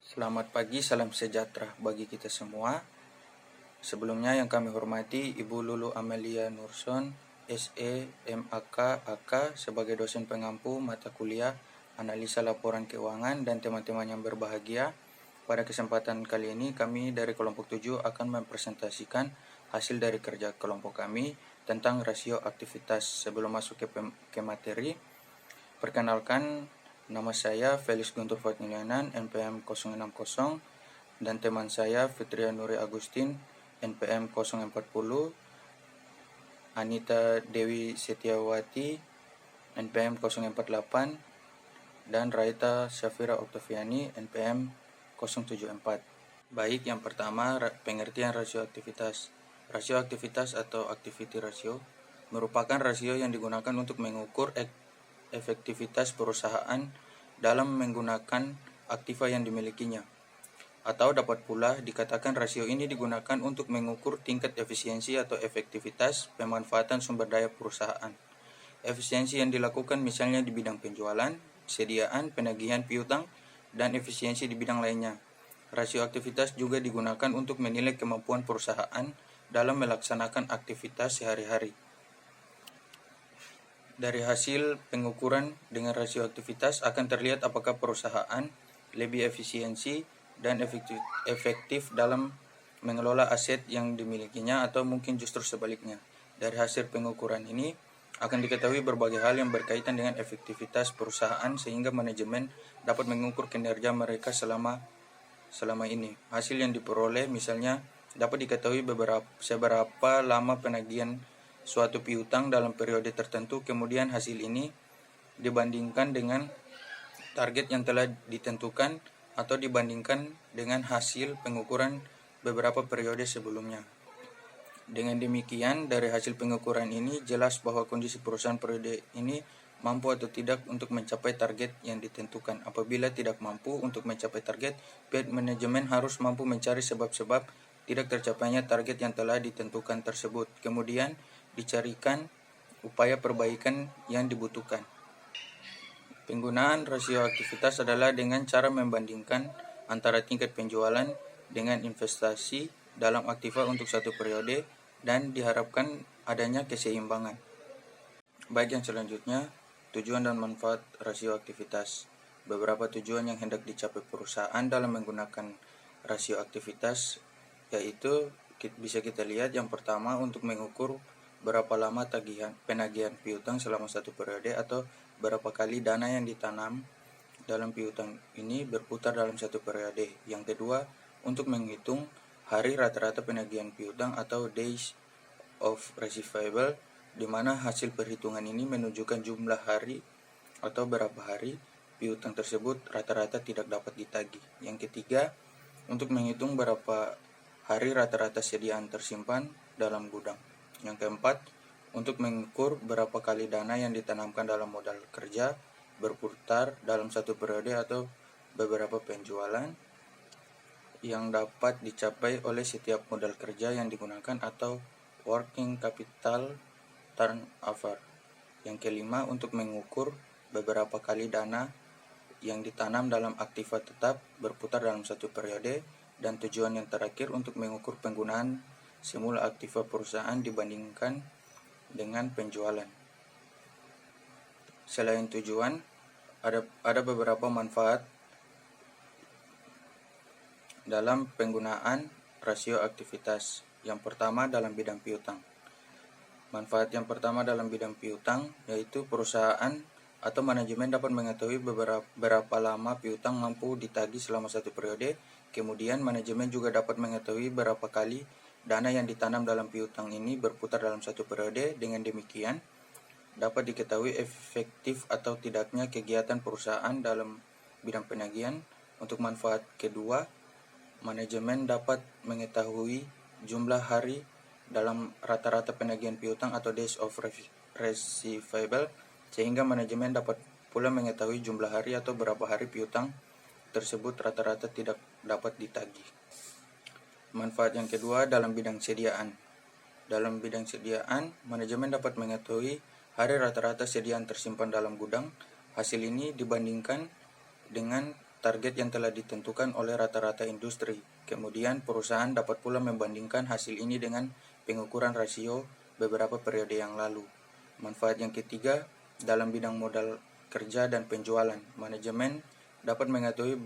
Selamat pagi, salam sejahtera bagi kita semua. Sebelumnya yang kami hormati Ibu Lulu Amelia Nurson, SE, MAK, AK sebagai dosen pengampu mata kuliah Analisa Laporan Keuangan dan teman-teman yang berbahagia. Pada kesempatan kali ini kami dari kelompok 7 akan mempresentasikan hasil dari kerja kelompok kami tentang rasio aktivitas. Sebelum masuk ke materi, perkenalkan, nama saya Felix Guntur Fatnilianan, NPM 060, dan teman saya Fitria Nuri Agustin, NPM 040, Anita Dewi Setiawati, NPM 048, dan Raita Syafira Oktaviani, NPM 074. Baik, yang pertama, pengertian rasio aktivitas. Rasio aktivitas atau activity ratio merupakan rasio yang digunakan untuk mengukur efektivitas perusahaan dalam menggunakan aktiva yang dimilikinya. Atau dapat pula dikatakan rasio ini digunakan untuk mengukur tingkat efisiensi atau efektivitas pemanfaatan sumber daya perusahaan. Efisiensi yang dilakukan misalnya di bidang penjualan, sediaan, penagihan piutang, dan efisiensi di bidang lainnya. Rasio aktivitas juga digunakan untuk menilai kemampuan perusahaan dalam melaksanakan aktivitas sehari-hari. Dari hasil pengukuran dengan rasio aktivitas akan terlihat apakah perusahaan lebih efisiensi dan efektif dalam mengelola aset yang dimilikinya atau mungkin justru sebaliknya. Dari hasil pengukuran ini akan diketahui berbagai hal yang berkaitan dengan efektivitas perusahaan sehingga manajemen dapat mengukur kinerja mereka selama ini. Hasil yang diperoleh misalnya dapat diketahui seberapa lama penagihan suatu piutang dalam periode tertentu, kemudian hasil ini dibandingkan dengan target yang telah ditentukan atau dibandingkan dengan hasil pengukuran beberapa periode sebelumnya. Dengan demikian, dari hasil pengukuran ini jelas bahwa kondisi perusahaan periode ini mampu atau tidak untuk mencapai target yang ditentukan. Apabila tidak mampu untuk mencapai target, pihak manajemen harus mampu mencari sebab-sebab tidak tercapainya target yang telah ditentukan tersebut. Kemudian dicarikan upaya perbaikan yang dibutuhkan. Penggunaan rasio aktivitas adalah dengan cara membandingkan antara tingkat penjualan dengan investasi dalam aktiva untuk satu periode dan diharapkan adanya keseimbangan. Baik, yang selanjutnya, tujuan dan manfaat rasio aktivitas. Beberapa tujuan yang hendak dicapai perusahaan dalam menggunakan rasio aktivitas yaitu bisa kita lihat yang pertama untuk mengukur berapa lama penagihan piutang selama satu periode atau berapa kali dana yang ditanam dalam piutang ini berputar dalam satu periode. Yang kedua, untuk menghitung hari rata-rata penagihan piutang atau days of receivable, di mana hasil perhitungan ini menunjukkan jumlah hari atau berapa hari piutang tersebut rata-rata tidak dapat ditagih. Yang ketiga, untuk menghitung berapa hari rata-rata sediaan tersimpan dalam gudang. Yang keempat, untuk mengukur berapa kali dana yang ditanamkan dalam modal kerja berputar dalam satu periode atau beberapa penjualan yang dapat dicapai oleh setiap modal kerja yang digunakan atau working capital turnover. Yang kelima, untuk mengukur beberapa kali dana yang ditanam dalam aktiva tetap berputar dalam satu periode. Dan tujuan yang terakhir untuk mengukur penggunaan semula aktiva perusahaan dibandingkan dengan penjualan. Selain tujuan, ada beberapa manfaat dalam penggunaan rasio aktivitas. Yang pertama dalam bidang piutang. Manfaat yang pertama dalam bidang piutang yaitu perusahaan atau manajemen dapat mengetahui berapa lama piutang mampu ditagih selama satu periode. Kemudian manajemen juga dapat mengetahui berapa kali dana yang ditanam dalam piutang ini berputar dalam satu periode. Dengan demikian dapat diketahui efektif atau tidaknya kegiatan perusahaan dalam bidang penagihan. Untuk manfaat kedua, manajemen dapat mengetahui jumlah hari dalam rata-rata penagihan piutang atau days of receivable, sehingga manajemen dapat pula mengetahui jumlah hari atau berapa hari piutang tersebut rata-rata tidak dapat ditagih. Manfaat yang kedua dalam bidang sediaan. Dalam bidang sediaan, manajemen dapat mengetahui hari rata-rata sediaan tersimpan dalam gudang. Hasil ini dibandingkan dengan target yang telah ditentukan oleh rata-rata industri. Kemudian perusahaan dapat pula membandingkan hasil ini dengan pengukuran rasio beberapa periode yang lalu. Manfaat yang ketiga, dalam bidang modal kerja dan penjualan, manajemen dapat mengetahui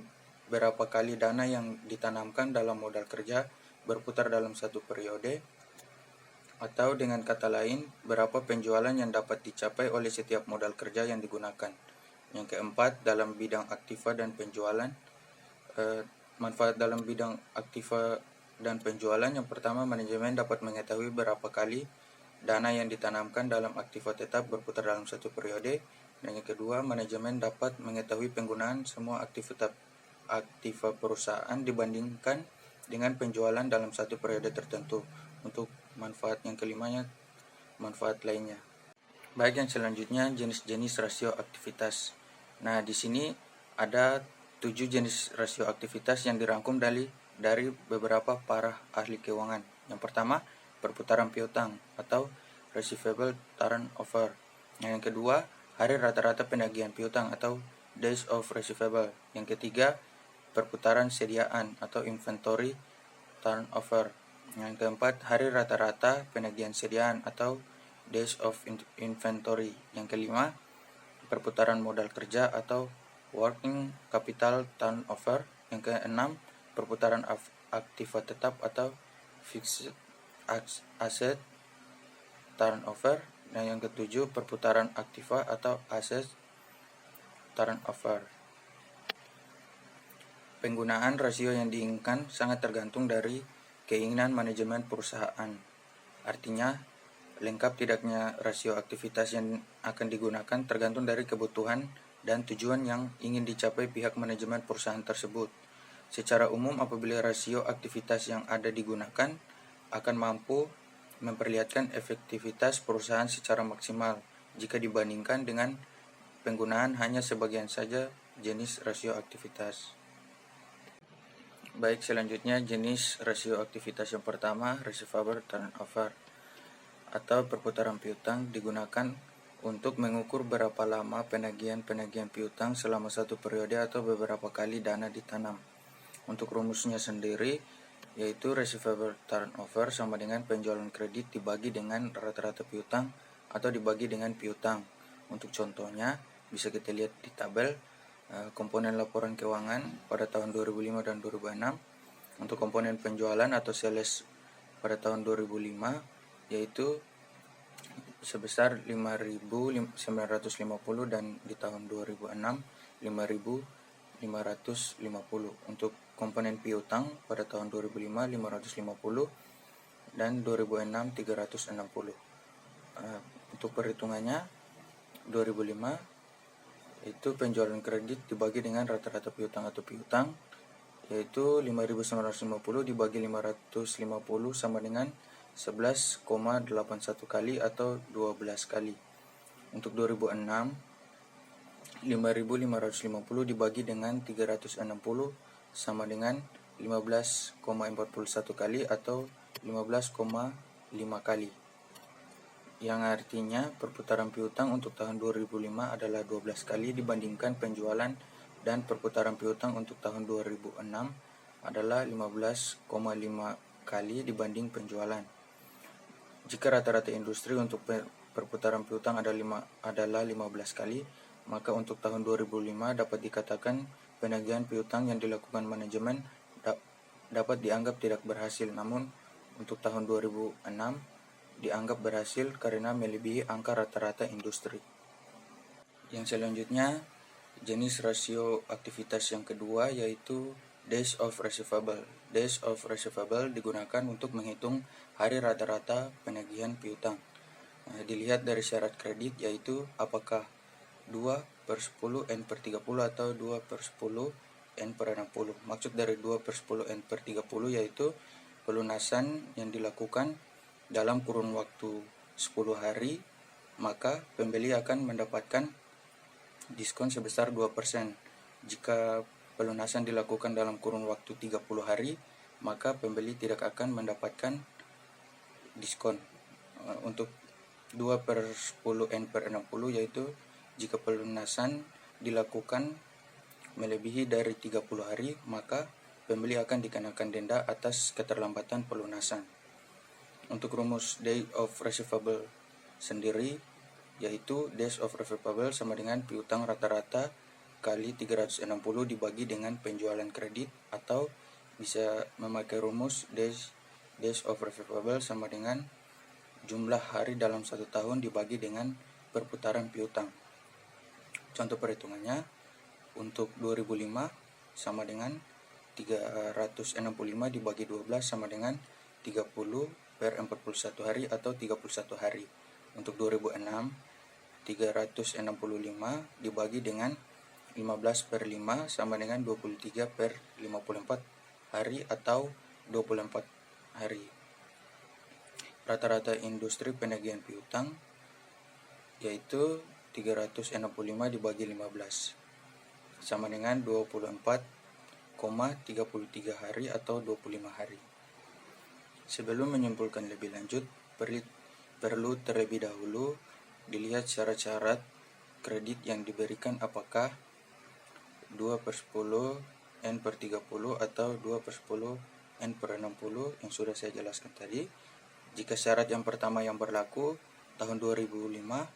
berapa kali dana yang ditanamkan dalam modal kerja berputar dalam satu periode, atau dengan kata lain, berapa penjualan yang dapat dicapai oleh setiap modal kerja yang digunakan. Yang keempat, dalam bidang aktiva dan penjualan, manfaat dalam bidang aktiva dan penjualan, yang pertama, manajemen dapat mengetahui berapa kali dana yang ditanamkan dalam aktiva tetap berputar dalam satu periode. Dan yang kedua, manajemen dapat mengetahui penggunaan semua aktiva perusahaan dibandingkan dengan penjualan dalam satu periode tertentu. Untuk manfaat yang kelimanya, manfaat lainnya. Baik, yang selanjutnya jenis-jenis rasio aktivitas. Nah, di sini ada 7 jenis rasio aktivitas yang dirangkum dari beberapa para ahli keuangan. Yang pertama, perputaran piutang atau receivable turnover. Yang kedua, hari rata-rata penagihan piutang atau days of receivable. Yang ketiga, perputaran sediaan atau inventory turnover. Yang keempat, hari rata-rata penagihan sediaan atau days of inventory. Yang kelima, perputaran modal kerja atau working capital turnover. Yang keenam, perputaran aktiva tetap atau fixed asset turnover. Dan yang ketujuh, perputaran aktiva atau aset turnover. Penggunaan rasio yang diinginkan sangat tergantung dari keinginan manajemen perusahaan. Artinya, lengkap tidaknya rasio aktivitas yang akan digunakan tergantung dari kebutuhan dan tujuan yang ingin dicapai pihak manajemen perusahaan tersebut. Secara umum, apabila rasio aktivitas yang ada digunakan akan mampu memperlihatkan efektivitas perusahaan secara maksimal jika dibandingkan dengan penggunaan hanya sebagian saja jenis rasio aktivitas. Baik, selanjutnya jenis rasio aktivitas yang pertama, receivable turnover atau perputaran piutang, digunakan untuk mengukur berapa lama penagihan piutang selama satu periode atau beberapa kali dana ditanam. Untuk rumusnya sendiri, yaitu receivable turnover sama dengan penjualan kredit dibagi dengan rata-rata piutang atau dibagi dengan piutang. Untuk contohnya, bisa kita lihat di tabel komponen laporan keuangan pada tahun 2005 dan 2006. Untuk komponen penjualan atau sales pada tahun 2005 yaitu sebesar 5.950 dan di tahun 2006 5.550. Untuk komponen piutang pada tahun 2005 550 dan 2006 360. Untuk perhitungannya 2005 itu penjualan kredit dibagi dengan rata-rata piutang atau piutang, yaitu 5.950 dibagi 550 sama dengan 11,81 kali atau 12 kali. Untuk 2006 5.550 dibagi dengan 360 sama dengan 15,41 kali atau 15,5 kali. Yang artinya perputaran piutang untuk tahun 2005 adalah 12 kali dibandingkan penjualan, dan perputaran piutang untuk tahun 2006 adalah 15,5 kali dibanding penjualan. Jika rata-rata industri untuk perputaran piutang adalah 15 kali, maka untuk tahun 2005 dapat dikatakan penagihan piutang yang dilakukan manajemen dapat dianggap tidak berhasil. Namun untuk tahun 2006 dianggap berhasil karena melebihi angka rata-rata industri. Yang selanjutnya, jenis rasio aktivitas yang kedua yaitu days of receivable. Days of receivable digunakan untuk menghitung hari rata-rata penagihan piutang. Dilihat dari syarat kredit yaitu apakah 2/10 N/30 atau 2/10 N/60. Maksud dari 2/10 N/30 yaitu pelunasan yang dilakukan dalam kurun waktu 10 hari, maka pembeli akan mendapatkan diskon sebesar 2%. Jika pelunasan dilakukan dalam kurun waktu 30 hari, maka pembeli tidak akan mendapatkan diskon. Untuk 2/10 N/60 yaitu jika pelunasan dilakukan melebihi dari 30 hari, maka pembeli akan dikenakan denda atas keterlambatan pelunasan. Untuk rumus day of receivable sendiri, yaitu days of receivable sama dengan piutang rata-rata kali 360 dibagi dengan penjualan kredit, atau bisa memakai rumus days of receivable sama dengan jumlah hari dalam 1 tahun dibagi dengan perputaran piutang. Contoh perhitungannya, untuk 2005 sama dengan 365 dibagi 12 sama dengan 30 per 41 hari atau 31 hari. Untuk 2006, 365 dibagi dengan 15 per 5 sama dengan 23 per 54 hari atau 24 hari. Rata-rata industri penagihan piutang yaitu 365 dibagi 15 sama dengan 24,33 hari atau 25 hari. Sebelum menyimpulkan lebih lanjut, perlu terlebih dahulu dilihat syarat-syarat kredit yang diberikan, apakah 2/10 N/30 atau 2/10 N/60 yang sudah saya jelaskan tadi. Jika syarat yang pertama yang berlaku tahun 2005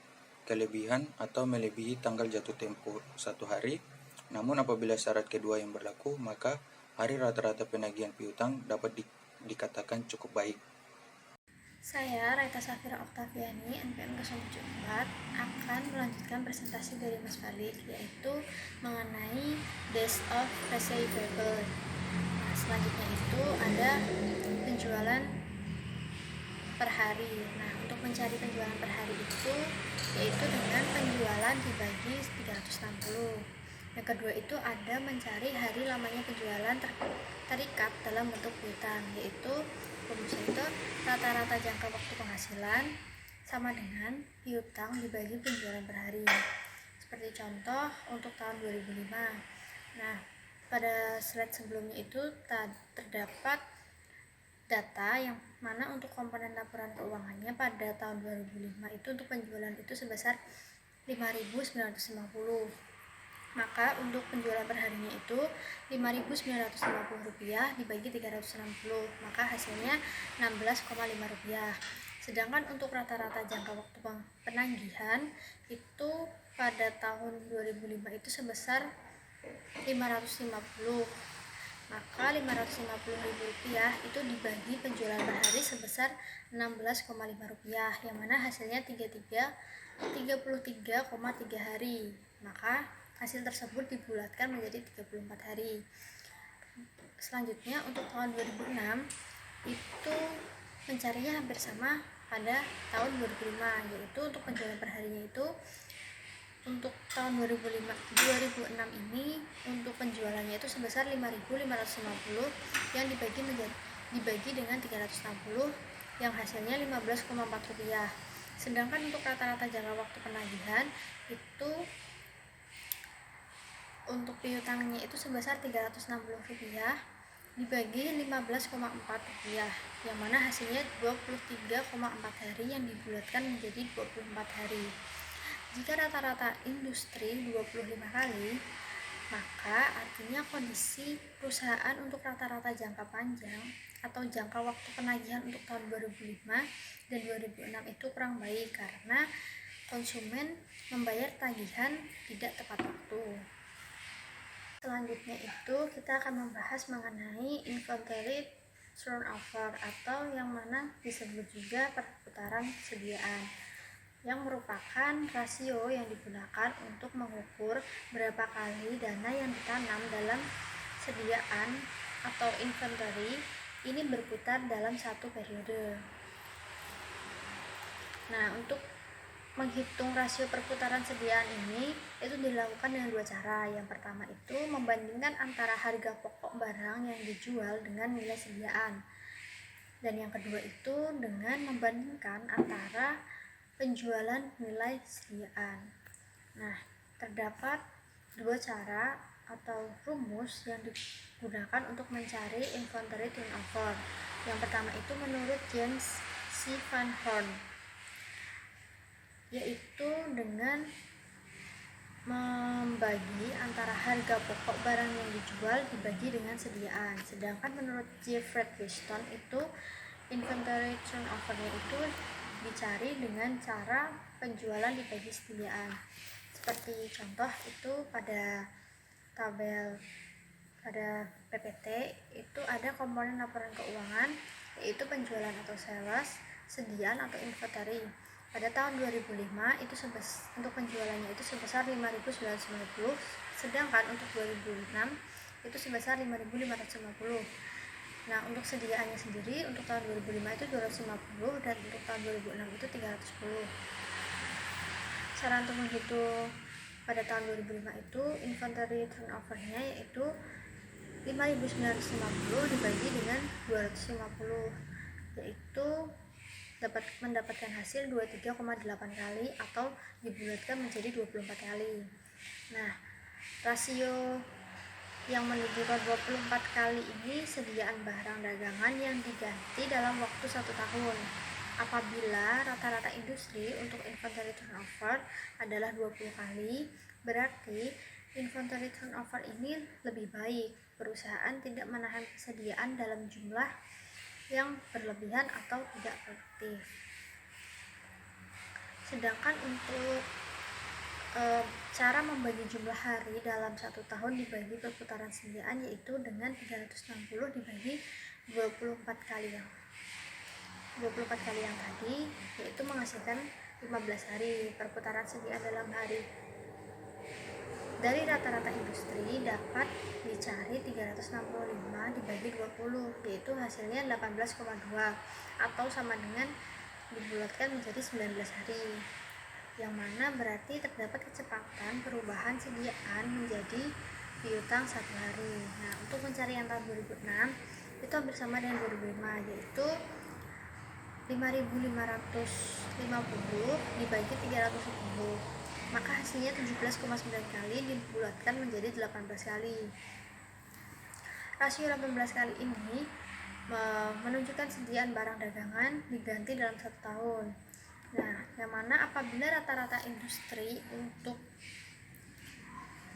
kelebihan atau melebihi tanggal jatuh tempo 1 hari, namun apabila syarat kedua yang berlaku, maka hari rata-rata penagihan piutang dapat dikatakan cukup baik. Saya, Raita Safira Oktaviani, NPM 074, akan melanjutkan presentasi dari Mas Falik, yaitu mengenai days of receivable. Nah, selanjutnya itu ada penjualan per hari. Nah, untuk mencari penjualan per hari itu yaitu dengan penjualan dibagi 360. Yang kedua itu ada mencari hari lamanya penjualan terikat dalam bentuk piutang, yaitu rumusnya itu rata-rata jangka waktu penghasilan sama dengan piutang dibagi penjualan per hari. Seperti contoh untuk tahun 2005. Nah, pada slide sebelumnya itu terdapat data yang mana untuk komponen laporan keuangannya pada tahun 2005 itu untuk penjualan itu sebesar 5.950. Maka untuk penjualan perharinya itu Rp5.950 dibagi 360, maka hasilnya Rp16,5. Sedangkan untuk rata-rata jangka waktu penagihan itu pada tahun 2005 itu sebesar 550. Maka Rp550.000 itu dibagi penjualan per hari sebesar Rp16,5, yang mana hasilnya 33,3 hari. Maka hasil tersebut dibulatkan menjadi 34 hari. Selanjutnya untuk tahun 2006 itu mencarinya hampir sama pada tahun 2005, yaitu untuk penjualan per harinya itu untuk tahun 2006 ini untuk penjualannya itu sebesar 5.550 yang dibagi dengan 360 yang hasilnya Rp15,4. Sedangkan untuk rata-rata jangka waktu penagihan itu untuk piutangnya itu sebesar Rp360 dibagi Rp15,4, yang mana hasilnya 23,4 hari yang dibulatkan menjadi 24 hari. Jika rata-rata industri 25 kali, maka artinya kondisi perusahaan untuk rata-rata jangka panjang atau jangka waktu penagihan untuk tahun 2005 dan 2006 itu kurang baik karena konsumen membayar tagihan tidak tepat waktu. Selanjutnya itu kita akan membahas mengenai inventory turnover atau yang mana disebut juga perputaran sediaan, yang merupakan rasio yang digunakan untuk mengukur berapa kali dana yang ditanam dalam sediaan atau inventory ini berputar dalam satu periode. Nah, untuk menghitung rasio perputaran sediaan ini itu dilakukan dengan dua cara. Yang pertama itu membandingkan antara harga pokok barang yang dijual dengan nilai sediaan. Dan yang kedua itu dengan membandingkan antara penjualan nilai sediaan. Nah, terdapat dua cara atau rumus yang digunakan untuk mencari inventory turnover. Yang pertama itu menurut James C. Van Horn, yaitu dengan membagi antara harga pokok barang yang dijual dibagi dengan sediaan. Sedangkan menurut Jeffrey Weston itu inventory turnover-nya itu dicari dengan cara penjualan dibagi sediaan. Seperti contoh itu pada tabel pada PPT itu ada komponen laporan keuangan, yaitu penjualan atau sales, sediaan atau inventory. Pada tahun 2005 itu untuk penjualannya itu sebesar 5.990, sedangkan untuk 2006 itu sebesar 5.550. Nah, untuk sediaannya sendiri untuk tahun 2005 itu 250 dan untuk tahun 2006 itu 310. Cara untuk menghitung pada tahun 2005 itu inventory turnover-nya yaitu 5.950 dibagi dengan 250, yaitu dapat mendapatkan hasil 23,8 kali atau dibulatkan menjadi 24 kali. Nah, rasio yang menunjukkan 24 kali ini sediaan barang dagangan yang diganti dalam waktu 1 tahun. Apabila rata-rata industri untuk inventory turnover adalah 20 kali, berarti inventory turnover ini lebih baik. Perusahaan tidak menahan persediaan dalam jumlah yang berlebihan atau tidak produktif. Sedangkan untuk cara membagi jumlah hari dalam 1 tahun dibagi perputaran sediaan yaitu dengan 360 dibagi 24 kali yang tadi, yaitu menghasilkan 15 hari perputaran sediaan dalam hari. Dari rata-rata industri dapat dicari 365 dibagi 20, yaitu hasilnya 18,2 atau sama dengan dibulatkan menjadi 19 hari, yang mana berarti terdapat kecepatan perubahan sediaan menjadi piutang 1 hari. Nah, untuk pencarian tahun 2006 itu hampir sama dengan 2005, yaitu 5.550 dibagi 310, maka hasilnya 17,9 kali dibulatkan menjadi 18 kali. Rasio 18 kali ini menunjukkan sediaan barang dagangan diganti dalam 1 tahun. Nah, yang mana apabila rata-rata industri untuk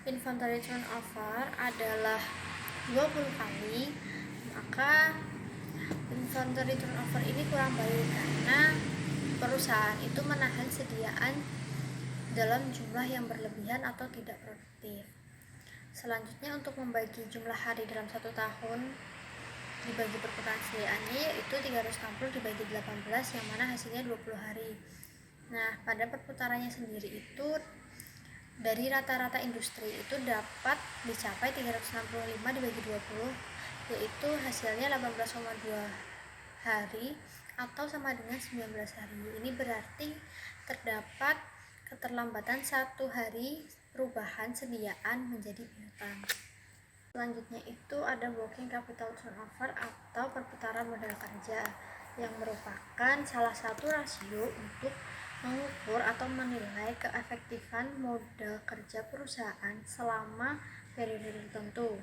inventory turnover adalah 20 kali, maka inventory turnover ini kurang baik karena perusahaan itu menahan sediaan dalam jumlah yang berlebihan atau tidak produktif. Selanjutnya untuk membagi jumlah hari dalam 1 tahun dibagi perputaran sediaannya yaitu 360 dibagi 18, yang mana hasilnya 20 hari. Nah, pada perputarannya sendiri itu dari rata-rata industri itu dapat dicapai 365 dibagi 20, yaitu hasilnya 18,2 hari atau sama dengan 19 hari. Ini berarti terdapat keterlambatan 1 hari perubahan sediaan menjadi piutang. Selanjutnya itu ada working capital turnover atau perputaran modal kerja, yang merupakan salah satu rasio untuk mengukur atau menilai keefektifan modal kerja perusahaan selama periode tertentu,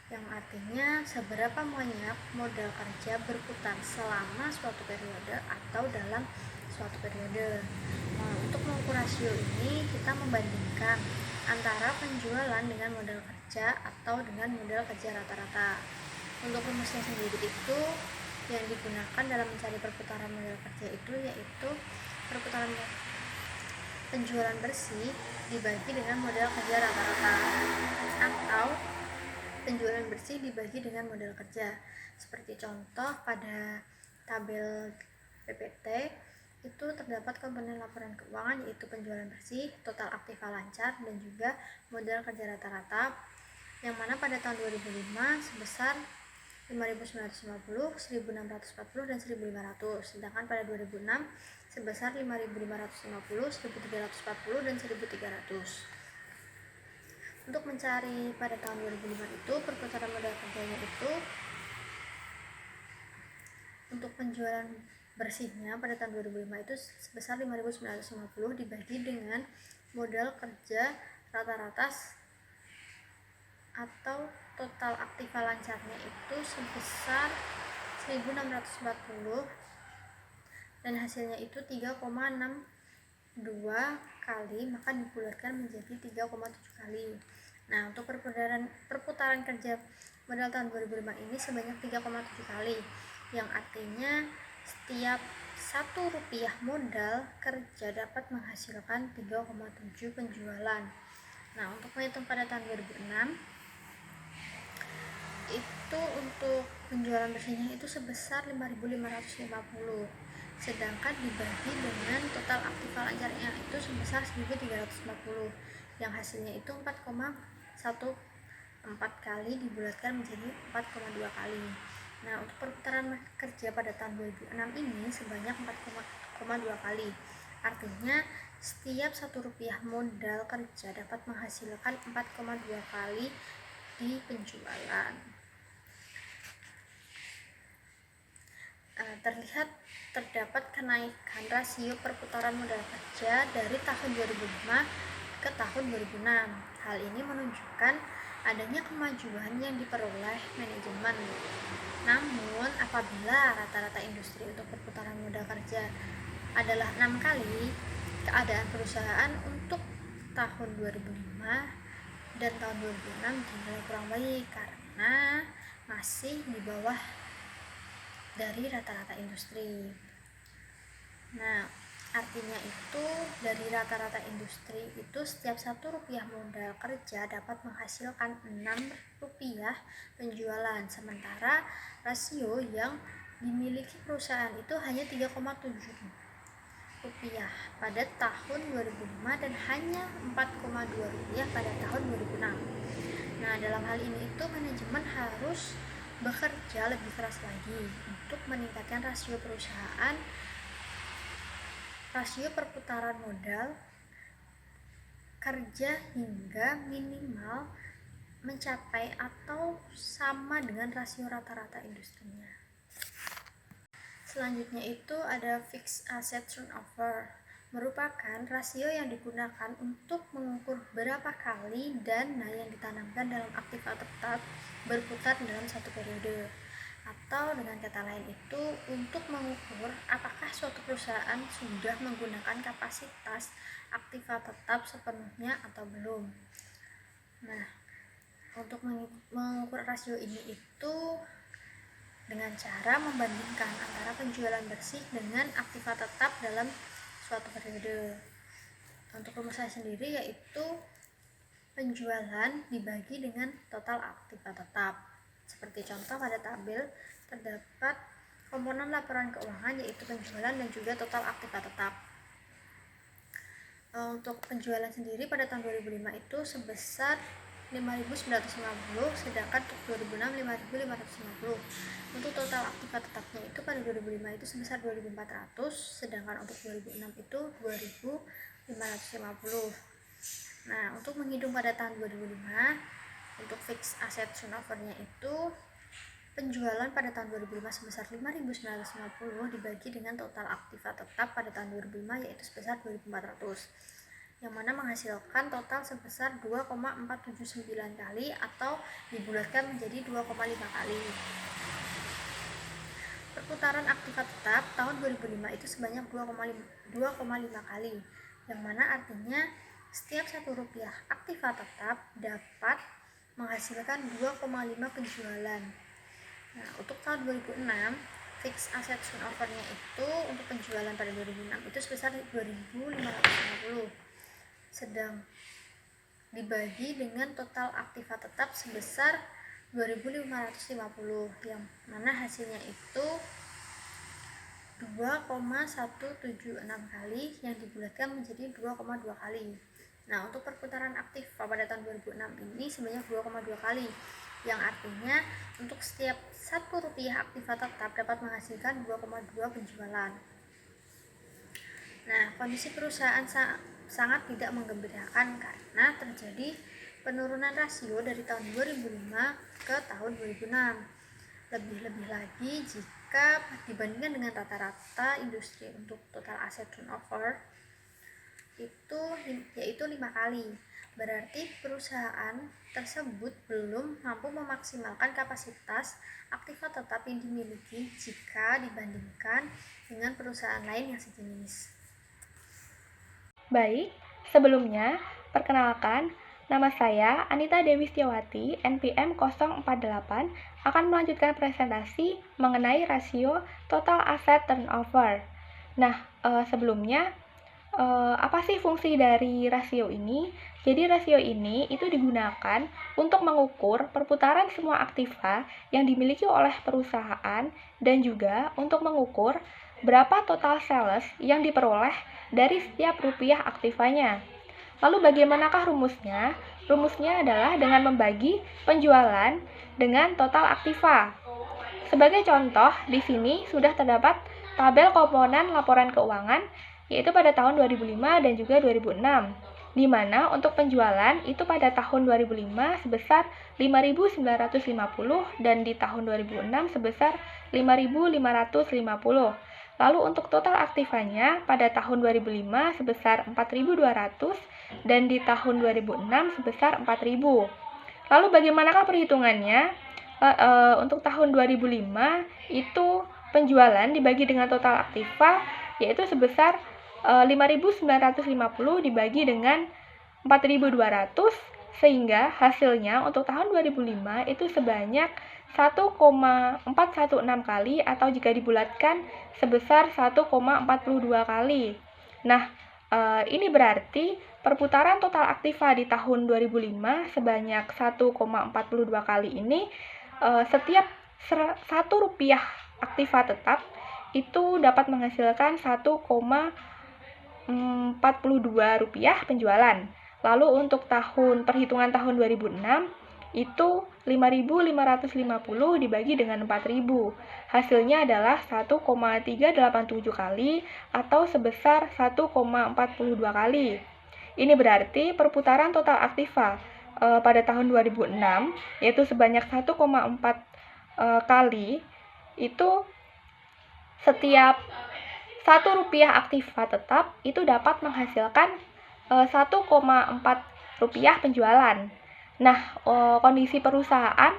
yang artinya seberapa banyak modal kerja berputar selama suatu periode atau dalam suatu periode. Untuk mengukur rasio ini kita membandingkan antara penjualan dengan modal kerja atau dengan modal kerja rata-rata. Untuk rumusnya sendiri itu yang digunakan dalam mencari perputaran modal kerja itu yaitu perputaran penjualan bersih dibagi dengan modal kerja rata-rata atau penjualan bersih dibagi dengan modal kerja. Seperti contoh pada tabel PPT itu terdapat komponen laporan keuangan yaitu penjualan bersih, total aktiva lancar, dan juga modal kerja rata-rata, yang mana pada tahun 2005 sebesar 5.950, 1.640, dan 1.500, sedangkan pada 2006 sebesar 5.550, 1.340, dan 1.300. Untuk mencari pada tahun 2005 itu perputaran modal kerjanya itu untuk penjualan bersihnya pada tahun 2005 itu sebesar 5.950 dibagi dengan modal kerja rata-rata atau total aktiva lancarnya itu sebesar 1.640 dan hasilnya itu 3,6 2 kali maka dibulatkan menjadi 3,7 kali. Nah, untuk perputaran kerja modal tahun 2005 ini sebanyak 3,7 kali, yang artinya setiap Rp1 modal kerja dapat menghasilkan 3,7 penjualan. Nah, untuk menghitung pada tahun 2006 itu untuk penjualan bersihnya itu sebesar 5.550, sedangkan dibagi dengan total aktiva lancarnya itu sebesar 1.350, yang hasilnya itu 4,14 kali dibulatkan menjadi 4,2 kali. Nah, untuk perputaran kerja pada tahun 2006 ini sebanyak 4,2 kali, artinya setiap Rp1 modal kerja dapat menghasilkan 4,2 kali di penjualan. Terdapat kenaikan rasio perputaran modal kerja dari tahun 2005 ke tahun 2006. Hal ini menunjukkan adanya kemajuan yang diperoleh manajemen. Namun, apabila rata-rata industri untuk perputaran modal kerja adalah 6 kali, keadaan perusahaan untuk tahun 2005 dan tahun 2006 dinilai kurang baik karena masih di bawah dari rata-rata industri. Nah, artinya itu dari rata-rata industri itu setiap Rp1 modal kerja dapat menghasilkan Rp6 penjualan, sementara rasio yang dimiliki perusahaan itu hanya Rp3,7 pada tahun 2005 dan hanya Rp4,2 pada tahun 2006. Nah, dalam hal ini itu manajemen harus bekerja lebih keras lagi untuk meningkatkan rasio perusahaan, rasio perputaran modal kerja hingga minimal mencapai atau sama dengan rasio rata-rata industrinya. Selanjutnya itu ada fixed asset turnover, merupakan rasio yang digunakan untuk mengukur berapa kali dana yang ditanamkan dalam aktiva tetap berputar dalam satu periode, atau dengan kata lain itu untuk mengukur apakah suatu perusahaan sudah menggunakan kapasitas aktiva tetap sepenuhnya atau belum. Nah, untuk mengukur rasio ini itu dengan cara membandingkan antara penjualan bersih dengan aktiva tetap dalam suatu periode. Untuk rumusnya sendiri yaitu penjualan dibagi dengan total aktiva tetap. Seperti contoh pada tabel terdapat komponen laporan keuangan yaitu penjualan dan juga total aktiva tetap. Untuk penjualan sendiri pada tahun 2005 itu sebesar 5.950, sedangkan untuk 2006 5.550. Untuk total aktiva tetapnya itu pada 2005 itu sebesar 2.400, sedangkan untuk 2006 itu 2.550. Nah, untuk menghitung pada tahun 2005 untuk fixed asset turnover-nya itu penjualan pada tahun 2005 sebesar 5.950 dibagi dengan total aktiva tetap pada tahun 2005 yaitu sebesar 2.400, yang mana menghasilkan total sebesar 2,479 kali atau dibulatkan menjadi 2,5 kali. Perputaran aktiva tetap tahun 2005 itu sebanyak 2,5 kali, yang mana artinya setiap Rp1 aktiva tetap dapat menghasilkan 2,5 penjualan. Nah, untuk tahun 2006 fixed asset turnover-nya itu untuk penjualan pada 2006 itu sebesar 2.550, sedang dibagi dengan total aktiva tetap sebesar 2.550, yang mana hasilnya itu 2,176 kali yang dibulatkan menjadi 2,2 kali. Nah, untuk perputaran aktiva pada tahun 2006 ini sebanyak 2,2 kali, yang artinya untuk setiap Rp1 aktiva tetap dapat menghasilkan 2,2 penjualan. Nah, kondisi perusahaan sangat tidak menggembirakan karena terjadi penurunan rasio dari tahun 2005 ke tahun 2006. Lebih-lebih lagi jika dibandingkan dengan rata-rata industri untuk total asset turnover itu yaitu 5 kali. Berarti perusahaan tersebut belum mampu memaksimalkan kapasitas aktiva tetap yang dimiliki jika dibandingkan dengan perusahaan lain yang sejenis. Baik, sebelumnya, perkenalkan, nama saya Anita Dewi Setiawati, NPM 048, akan melanjutkan presentasi mengenai rasio total asset turnover. Nah, sebelumnya, apa sih fungsi dari rasio ini? Jadi rasio ini itu digunakan untuk mengukur perputaran semua aktiva yang dimiliki oleh perusahaan dan juga untuk mengukur berapa total sales yang diperoleh dari setiap rupiah aktivanya. Lalu bagaimanakah rumusnya? Rumusnya adalah dengan membagi penjualan dengan total aktiva. Sebagai contoh, di sini sudah terdapat tabel komponen laporan keuangan yaitu pada tahun 2005 dan juga 2006, di mana untuk penjualan itu pada tahun 2005 sebesar 5.950 dan di tahun 2006 sebesar 5.550. Lalu untuk total aktivanya pada tahun 2005 sebesar 4.200 dan di tahun 2006 sebesar 4.000. Lalu bagaimanakah perhitungannya? Untuk tahun 2005 itu penjualan dibagi dengan total aktiva yaitu sebesar 5.950 dibagi dengan 4.200 sehingga hasilnya untuk tahun 2005 itu sebanyak 1,416 kali atau jika dibulatkan sebesar 1,42 kali. Nah, ini berarti perputaran total aktiva di tahun 2005 sebanyak 1,42 kali ini setiap 1 rupiah aktiva tetap itu dapat menghasilkan 1,42 rupiah penjualan. Lalu untuk perhitungan tahun 2006 itu 5.550 dibagi dengan 4.000. Hasilnya adalah 1,387 kali atau sebesar 1,42 kali. Ini berarti perputaran total aktiva pada tahun 2006 yaitu sebanyak 1,4 kali itu setiap 1 rupiah aktiva tetap itu dapat menghasilkan 1,4 rupiah penjualan. Nah, kondisi perusahaan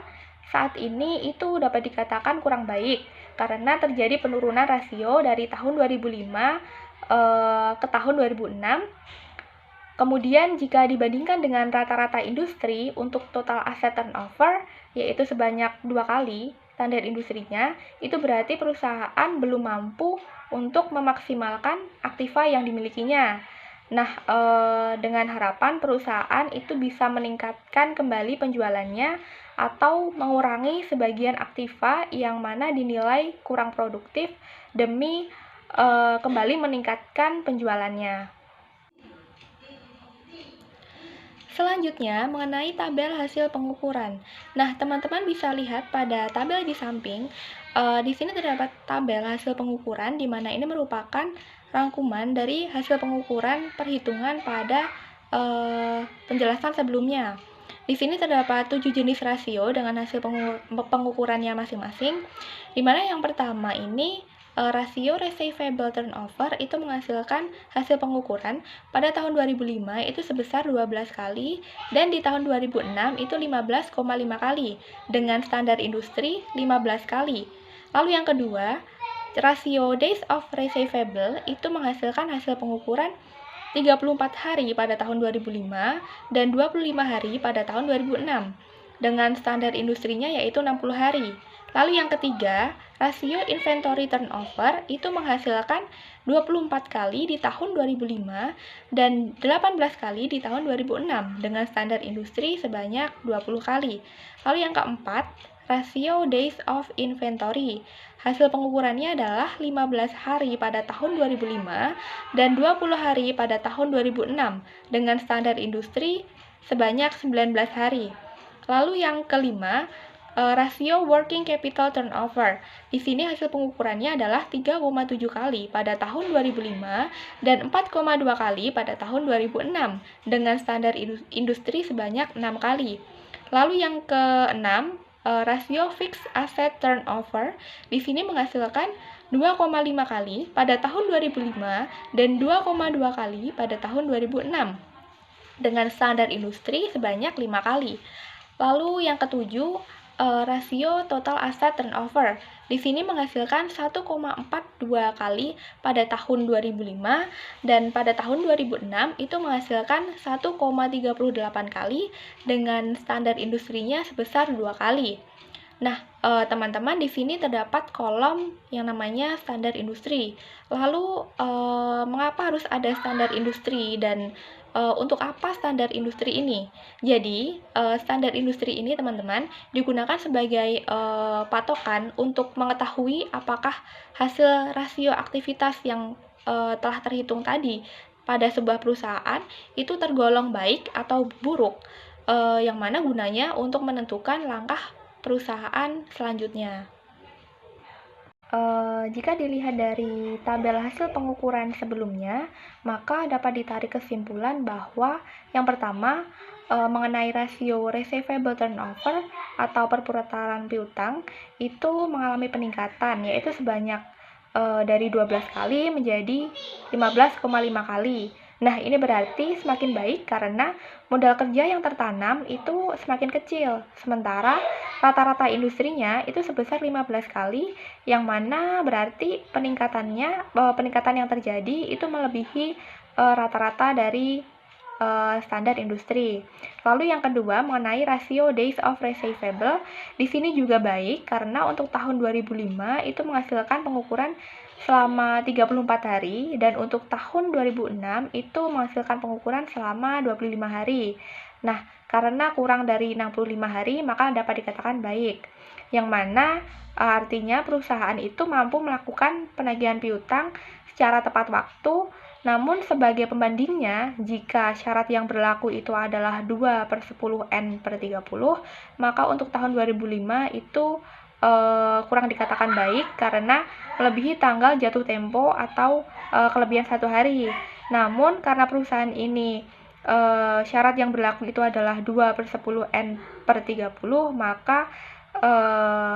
saat ini itu dapat dikatakan kurang baik karena terjadi penurunan rasio dari tahun 2005 ke tahun 2006. Kemudian jika dibandingkan dengan rata-rata industri untuk total asset turnover yaitu sebanyak 2 kali standar industrinya, itu berarti perusahaan belum mampu untuk memaksimalkan aktiva yang dimilikinya. Nah, dengan harapan perusahaan itu bisa meningkatkan kembali penjualannya atau mengurangi sebagian aktiva yang mana dinilai kurang produktif demi kembali meningkatkan penjualannya. Selanjutnya, mengenai tabel hasil pengukuran. Nah, teman-teman bisa lihat pada tabel di samping, di sini terdapat tabel hasil pengukuran, di mana ini merupakan rangkuman dari hasil pengukuran perhitungan pada penjelasan sebelumnya. Di sini terdapat 7 jenis rasio dengan hasil pengukurannya masing-masing, di mana yang pertama ini rasio receivable turnover itu menghasilkan hasil pengukuran pada tahun 2005 itu sebesar 12 kali dan di tahun 2006 itu 15,5 kali dengan standar industri 15 kali. Lalu yang kedua, rasio days of receivable itu menghasilkan hasil pengukuran 34 hari pada tahun 2005 dan 25 hari pada tahun 2006 dengan standar industrinya yaitu 60 hari. Lalu yang ketiga, rasio inventory turnover itu menghasilkan 24 kali di tahun 2005 dan 18 kali di tahun 2006 dengan standar industri sebanyak 20 kali. Lalu yang keempat, rasio days of inventory. Hasil pengukurannya adalah 15 hari pada tahun 2005 dan 20 hari pada tahun 2006 dengan standar industri sebanyak 19 hari. Lalu yang kelima, rasio working capital turnover. Di sini hasil pengukurannya adalah 3,7 kali pada tahun 2005 dan 4,2 kali pada tahun 2006 dengan standar industri sebanyak 6 kali. Lalu yang keenam, rasio fixed asset turnover. Di sini menghasilkan 2,5 kali pada tahun 2005 dan 2,2 kali pada tahun 2006 dengan standar industri sebanyak 5 kali. Lalu yang ketujuh, rasio total aset turnover. Di sini menghasilkan 1,42 kali pada tahun 2005 dan pada tahun 2006 itu menghasilkan 1,38 kali dengan standar industrinya sebesar 2 kali. Nah, teman-teman di sini terdapat kolom yang namanya standar industri. Lalu, mengapa harus ada standar industri dan untuk apa standar industri ini? Jadi, standar industri ini teman-teman digunakan sebagai patokan untuk mengetahui apakah hasil rasio aktivitas yang telah terhitung tadi pada sebuah perusahaan itu tergolong baik atau buruk, yang mana gunanya untuk menentukan langkah perusahaan selanjutnya. Jika dilihat dari tabel hasil pengukuran sebelumnya, maka dapat ditarik kesimpulan bahwa yang pertama, mengenai rasio receivable turnover atau perputaran piutang itu mengalami peningkatan, yaitu sebanyak dari 12 kali menjadi 15,5 kali. Nah, ini berarti semakin baik karena modal kerja yang tertanam itu semakin kecil, sementara rata-rata industrinya itu sebesar 15 kali, yang mana berarti peningkatan yang terjadi itu melebihi rata-rata dari standar industri. Lalu yang kedua mengenai rasio days of receivable, di sini juga baik karena untuk tahun 2005 itu menghasilkan pengukuran selama 34 hari dan untuk tahun 2006 itu menghasilkan pengukuran selama 25 hari. Nah, karena kurang dari 65 hari maka dapat dikatakan baik. Yang mana artinya perusahaan itu mampu melakukan penagihan piutang secara tepat waktu. Namun sebagai pembandingnya, jika syarat yang berlaku itu adalah 2/10N/30, maka untuk tahun 2005 itu kurang dikatakan baik karena melebihi tanggal jatuh tempo atau kelebihan 1 hari. Namun karena perusahaan ini syarat yang berlaku itu adalah 2/10N/30, maka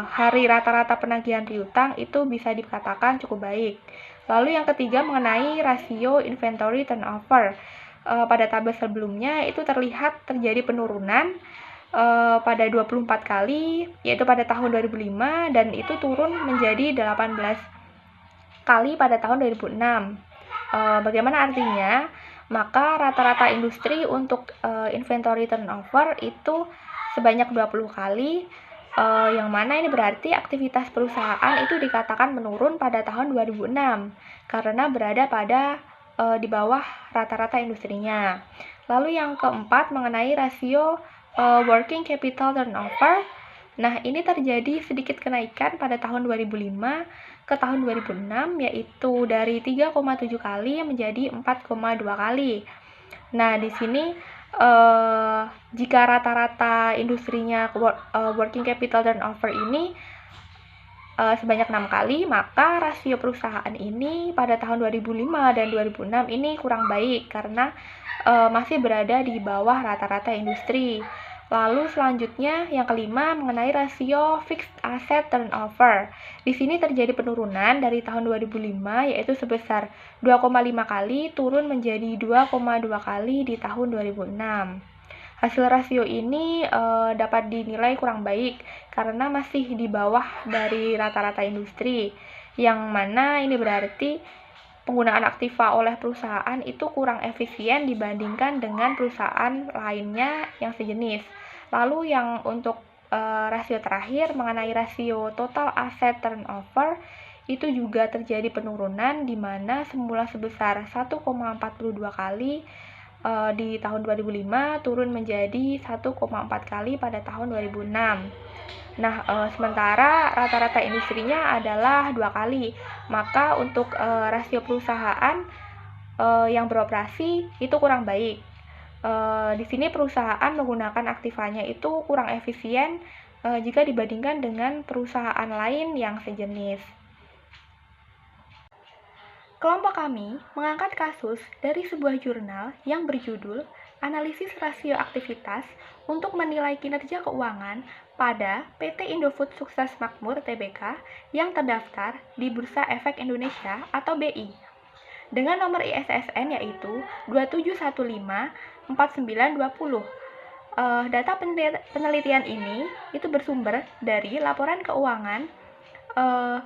hari rata-rata penagihan piutang itu bisa dikatakan cukup baik. Lalu yang ketiga mengenai rasio inventory turnover. Pada tabel sebelumnya itu terlihat terjadi penurunan pada 24 kali, yaitu pada tahun 2005, dan itu turun menjadi 18 kali pada tahun 2006. Bagaimana artinya? Maka rata-rata industri untuk inventory turnover itu sebanyak 20 kali, yang mana ini berarti aktivitas perusahaan itu dikatakan menurun pada tahun 2006 karena berada pada di bawah rata-rata industrinya. Lalu yang keempat mengenai rasio working capital turnover. Nah, ini terjadi sedikit kenaikan pada tahun 2005 ke tahun 2006, yaitu dari 3,7 kali menjadi 4,2 kali. Nah, di sini jika rata-rata industrinya working capital turnover ini sebanyak 6 kali, maka rasio perusahaan ini pada tahun 2005 dan 2006 ini kurang baik karena masih berada di bawah rata-rata industri. Lalu selanjutnya yang kelima mengenai rasio fixed asset turnover. Di sini terjadi penurunan dari tahun 2005 yaitu sebesar 2,5 kali turun menjadi 2,2 kali di tahun 2006. Hasil rasio ini dapat dinilai kurang baik karena masih di bawah dari rata-rata industri, yang mana ini berarti penggunaan aktiva oleh perusahaan itu kurang efisien dibandingkan dengan perusahaan lainnya yang sejenis. Lalu yang untuk rasio terakhir mengenai rasio total asset turnover itu juga terjadi penurunan di mana semula sebesar 1,42 kali di tahun 2005 turun menjadi 1,4 kali pada tahun 2006. Nah, sementara rata-rata industrinya adalah 2 kali. Maka untuk rasio perusahaan yang beroperasi itu kurang baik. Di sini perusahaan menggunakan aktivanya itu kurang efisien jika dibandingkan dengan perusahaan lain yang sejenis. Kelompok kami mengangkat kasus dari sebuah jurnal yang berjudul Analisis Rasio Aktivitas untuk menilai kinerja keuangan pada PT Indofood Sukses Makmur Tbk yang terdaftar di Bursa Efek Indonesia atau BI dengan nomor ISSN yaitu 27154920. Data penelitian ini itu bersumber dari laporan keuangan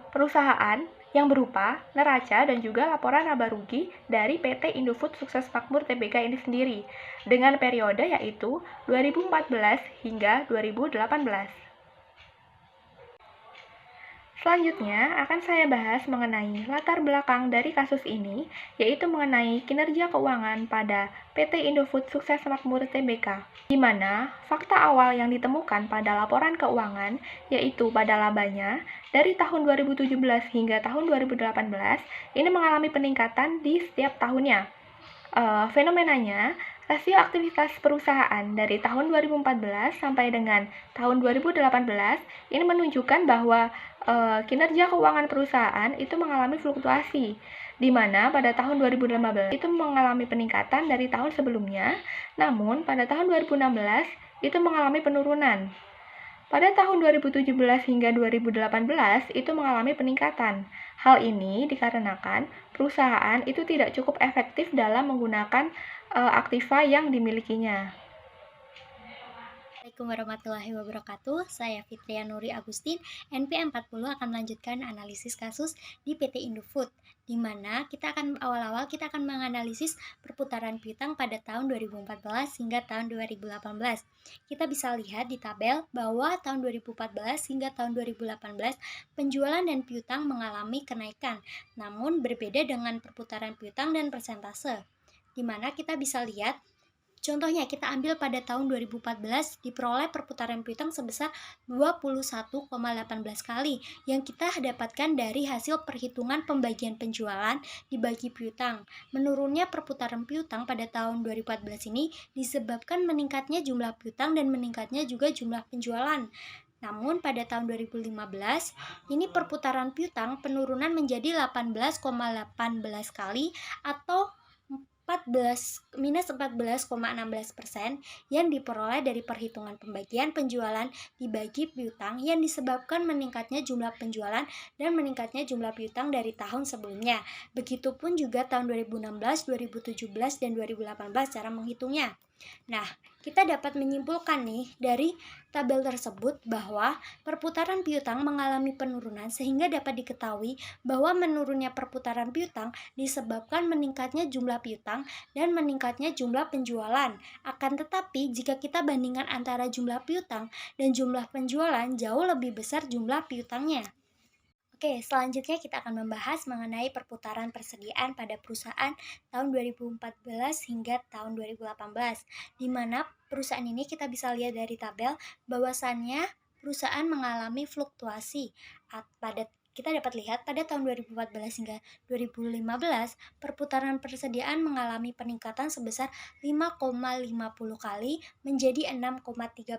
perusahaan yang berupa neraca dan juga laporan laba rugi dari PT Indofood Sukses Makmur Tbk ini sendiri dengan periode yaitu 2014 hingga 2018. Selanjutnya akan saya bahas mengenai latar belakang dari kasus ini, yaitu mengenai kinerja keuangan pada PT Indofood Sukses Makmur Tbk, di mana fakta awal yang ditemukan pada laporan keuangan, yaitu pada labanya, dari tahun 2017 hingga tahun 2018, ini mengalami peningkatan di setiap tahunnya. Fenomenanya, rasio aktivitas perusahaan dari tahun 2014 sampai dengan tahun 2018 ini menunjukkan bahwa kinerja keuangan perusahaan itu mengalami fluktuasi, di mana pada tahun 2015 itu mengalami peningkatan dari tahun sebelumnya, namun pada tahun 2016 itu mengalami penurunan. Pada tahun 2017 hingga 2018 itu mengalami peningkatan. Hal ini dikarenakan perusahaan itu tidak cukup efektif dalam menggunakan aktiva yang dimilikinya. Assalamualaikum warahmatullahi wabarakatuh. Saya Fitria Nuri Agustin, NPM 40 akan melanjutkan analisis kasus di PT Indofood, di mana kita akan menganalisis perputaran piutang pada tahun 2014 hingga tahun 2018. Kita bisa lihat di tabel bahwa tahun 2014 hingga tahun 2018 penjualan dan piutang mengalami kenaikan, namun berbeda dengan perputaran piutang dan persentase, di mana kita bisa lihat. Contohnya kita ambil pada tahun 2014 diperoleh perputaran piutang sebesar 21,18 kali yang kita dapatkan dari hasil perhitungan pembagian penjualan dibagi piutang. Menurunnya perputaran piutang pada tahun 2014 ini disebabkan meningkatnya jumlah piutang dan meningkatnya juga jumlah penjualan. Namun pada tahun 2015 ini perputaran piutang penurunan menjadi 18,18 kali atau minus 14,16% yang diperoleh dari perhitungan pembagian penjualan dibagi piutang yang disebabkan meningkatnya jumlah penjualan dan meningkatnya jumlah piutang dari tahun sebelumnya. Begitupun juga tahun 2016, 2017, dan 2018 cara menghitungnya. Nah, kita dapat menyimpulkan nih dari tabel tersebut bahwa perputaran piutang mengalami penurunan sehingga dapat diketahui bahwa menurunnya perputaran piutang disebabkan meningkatnya jumlah piutang dan meningkatnya jumlah penjualan. Akan tetapi jika kita bandingkan antara jumlah piutang dan jumlah penjualan jauh lebih besar jumlah piutangnya. Oke, selanjutnya kita akan membahas mengenai perputaran persediaan pada perusahaan tahun 2014 hingga tahun 2018, di mana perusahaan ini kita bisa lihat dari tabel bahwasannya perusahaan mengalami fluktuasi. Kita dapat lihat pada tahun 2014 hingga 2015, perputaran persediaan mengalami peningkatan sebesar 5,50 kali menjadi 6,13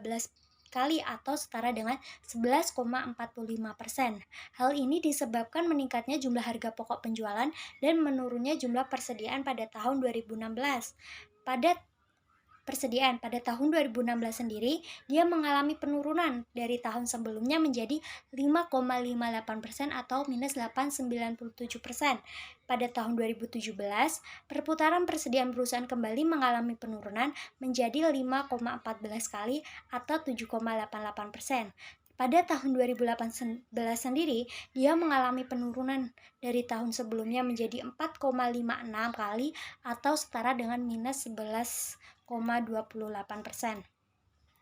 kali atau setara dengan 11,45%. Hal ini disebabkan meningkatnya jumlah harga pokok penjualan dan menurunnya jumlah persediaan pada tahun 2016. Pada tahun 2016 sendiri, dia mengalami penurunan dari tahun sebelumnya menjadi 5,58% atau minus 8,97%. Pada tahun 2017, perputaran persediaan perusahaan kembali mengalami penurunan menjadi 5,14 kali atau 7,88%. Pada tahun 2018 sendiri, dia mengalami penurunan dari tahun sebelumnya menjadi 4,56 kali atau setara dengan minus 11,28%.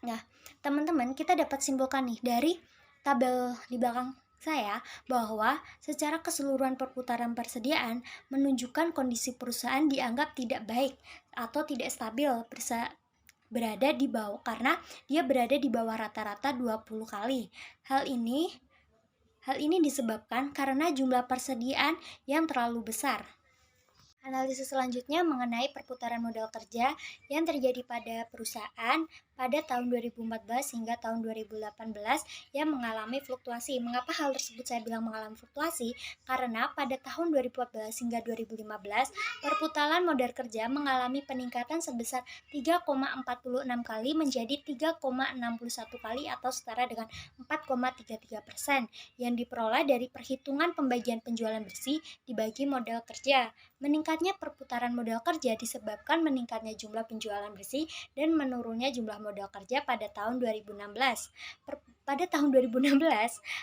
Nah, teman-teman, kita dapat simpulkan nih dari tabel di belakang saya bahwa secara keseluruhan perputaran persediaan menunjukkan kondisi perusahaan dianggap tidak baik atau tidak stabil, berada di bawah karena dia berada di bawah rata-rata 20 kali. Hal ini disebabkan karena jumlah persediaan yang terlalu besar. Analisis selanjutnya mengenai perputaran modal kerja yang terjadi pada perusahaan pada tahun 2014 hingga tahun 2018 yang mengalami fluktuasi. Mengapa hal tersebut saya bilang mengalami fluktuasi? Karena pada tahun 2014 hingga 2015, perputaran modal kerja mengalami peningkatan sebesar 3,46 kali menjadi 3,61 kali atau setara dengan 4,33% yang diperoleh dari perhitungan pembagian penjualan bersih dibagi modal kerja. Meningkat Meningkatnya perputaran modal kerja disebabkan meningkatnya jumlah penjualan bersih dan menurunnya jumlah modal kerja pada tahun 2016. Pada tahun 2016,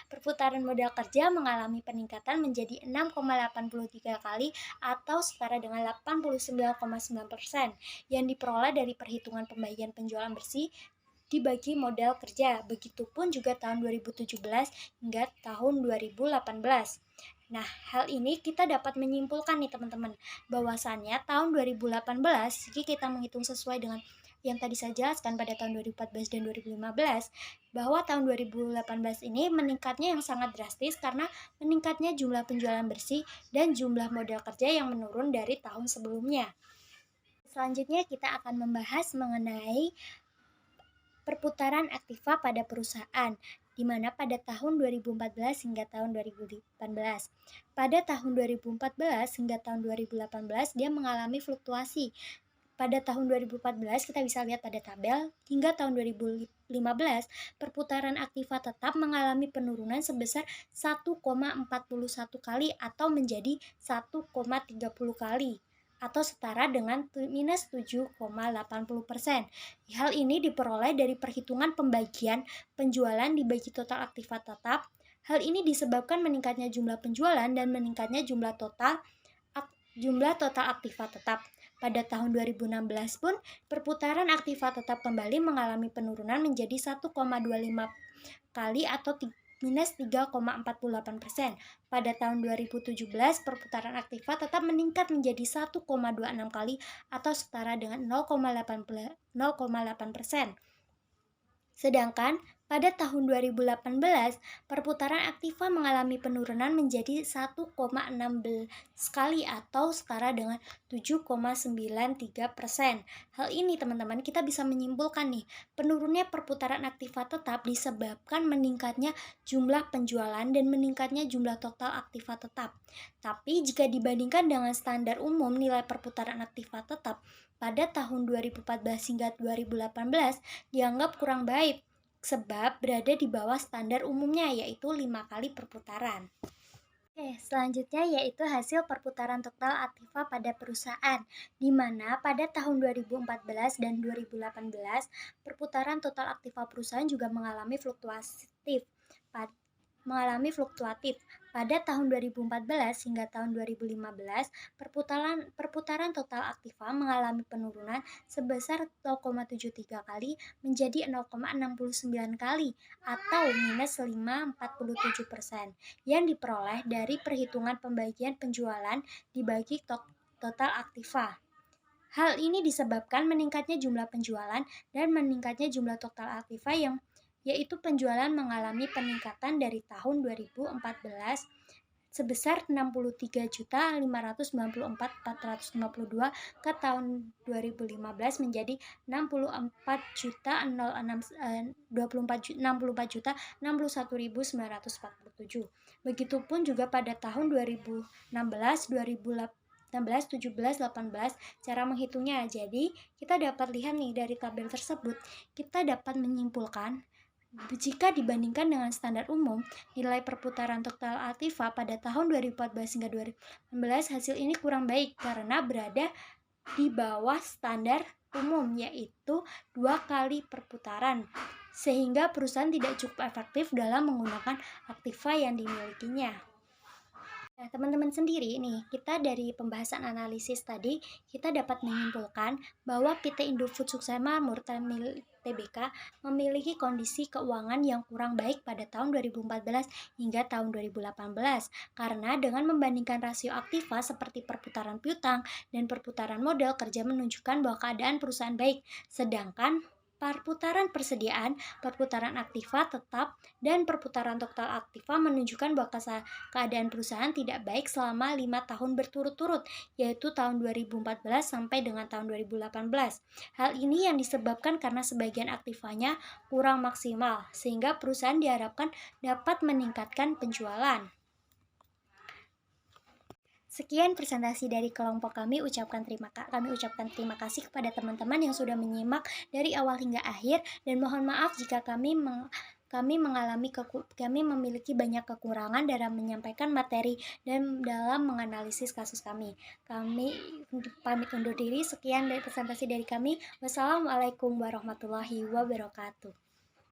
perputaran modal kerja mengalami peningkatan menjadi 6,83 kali atau setara dengan 89,9% yang diperoleh dari perhitungan pembagian penjualan bersih dibagi modal kerja. Begitupun juga tahun 2017 hingga tahun 2018. Nah, hal ini kita dapat menyimpulkan nih teman-teman, bahwasannya tahun 2018 jika kita menghitung sesuai dengan yang tadi saya jelaskan pada tahun 2014 dan 2015, bahwa tahun 2018 ini meningkatnya yang sangat drastis karena meningkatnya jumlah penjualan bersih dan jumlah modal kerja yang menurun dari tahun sebelumnya. Selanjutnya kita akan membahas mengenai perputaran aktiva pada perusahaan, di mana pada tahun 2014 hingga tahun 2018. Pada tahun 2014 hingga tahun 2018 dia mengalami fluktuasi. Pada tahun 2014 kita bisa lihat pada tabel, hingga tahun 2015 perputaran aktiva tetap mengalami penurunan sebesar 1,41 kali atau menjadi 1,30 kali atau setara dengan minus 7,80%. Hal ini diperoleh dari perhitungan pembagian penjualan dibagi total aktiva tetap. Hal ini disebabkan meningkatnya jumlah penjualan dan meningkatnya jumlah total aktiva tetap. Pada tahun 2016 pun, perputaran aktiva tetap kembali mengalami penurunan menjadi 1,25 kali atau minus 3,48%. Pada tahun 2017, perputaran aktiva tetap meningkat menjadi 1,26 kali atau setara dengan 0,8%. Sedangkan pada tahun 2018, perputaran aktiva mengalami penurunan menjadi 1,16 kali atau setara dengan 7,93%. Hal ini teman-teman kita bisa menyimpulkan nih, penurunnya perputaran aktiva tetap disebabkan meningkatnya jumlah penjualan dan meningkatnya jumlah total aktiva tetap. Tapi jika dibandingkan dengan standar umum nilai perputaran aktiva tetap pada tahun 2014 hingga 2018 dianggap kurang baik sebab berada di bawah standar umumnya yaitu 5 kali perputaran. Selanjutnya yaitu hasil perputaran total aktiva pada perusahaan, di mana pada tahun 2014 dan 2018 perputaran total aktiva perusahaan juga mengalami fluktuatif. Pada tahun 2014 hingga tahun 2015, perputaran total aktiva mengalami penurunan sebesar 0,73 kali menjadi 0,69 kali atau minus 5,47% yang diperoleh dari perhitungan pembagian penjualan dibagi total aktiva. Hal ini disebabkan meningkatnya jumlah penjualan dan meningkatnya jumlah total aktiva yaitu penjualan mengalami peningkatan dari tahun 2014 sebesar 63.594.452 ke tahun 2015 menjadi 64.061.947. Begitupun juga pada tahun 2016, 2016, 17, 18 cara menghitungnya. Jadi kita dapat lihat nih dari tabel tersebut, kita dapat menyimpulkan jika dibandingkan dengan standar umum, nilai perputaran total aktiva pada tahun 2014 hingga 2018 hasil ini kurang baik karena berada di bawah standar umum yaitu 2 kali perputaran, sehingga perusahaan tidak cukup efektif dalam menggunakan aktiva yang dimilikinya. Nah, teman-teman sendiri nih, kita dari pembahasan analisis tadi, kita dapat menyimpulkan bahwa PT Indofood Sukses Makmur Tbk memiliki kondisi keuangan yang kurang baik pada tahun 2014 hingga tahun 2018 karena dengan membandingkan rasio aktiva seperti perputaran piutang dan perputaran modal kerja menunjukkan bahwa keadaan perusahaan baik, sedangkan perputaran persediaan, perputaran aktiva tetap, dan perputaran total aktiva menunjukkan bahwa keadaan perusahaan tidak baik selama 5 tahun berturut-turut, yaitu tahun 2014 sampai dengan tahun 2018. Hal ini yang disebabkan karena sebagian aktivanya kurang maksimal, sehingga perusahaan diharapkan dapat meningkatkan penjualan. Sekian presentasi dari kelompok kami. Kami ucapkan terima kasih kepada teman-teman yang sudah menyimak dari awal hingga akhir, dan mohon maaf jika kami kami memiliki banyak kekurangan dalam menyampaikan materi dan dalam menganalisis kasus kami. Kami pamit undur diri. Sekian dari presentasi dari kami. Wassalamualaikum warahmatullahi wabarakatuh.